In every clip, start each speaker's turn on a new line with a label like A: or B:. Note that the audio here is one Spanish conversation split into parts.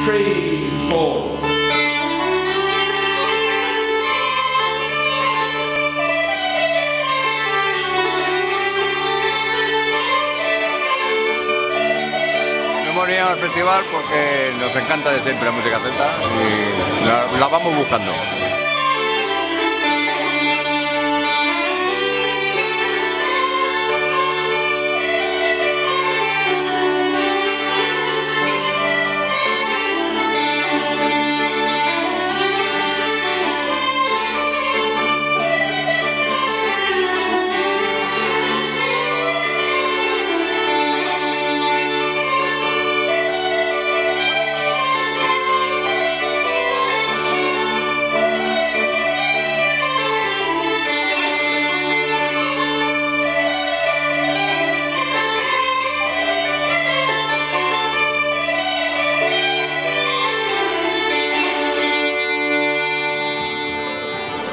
A: 3, 4.
B: Hemos venido al festival porque nos encanta de siempre la música celta y la vamos buscando.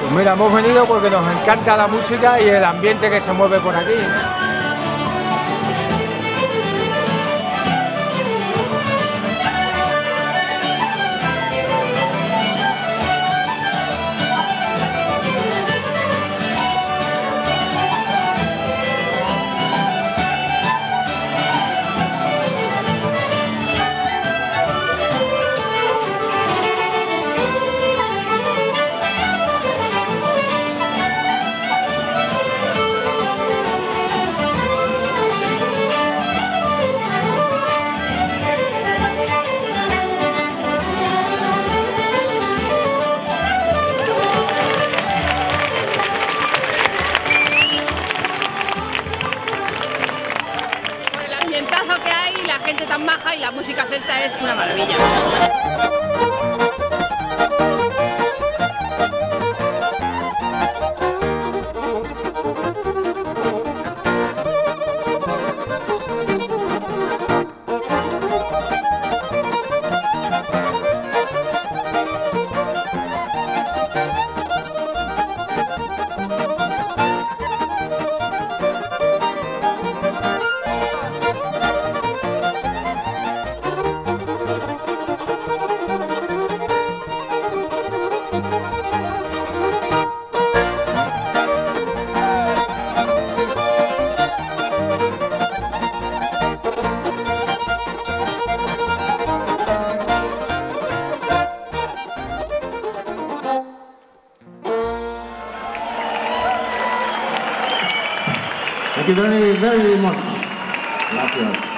C: Pues mira, hemos venido porque nos encanta la música y el ambiente que se mueve por aquí, ¿no?
D: Que hay, la gente tan maja y la música celta es una maravilla.
E: Thank you very, very much. Gracias.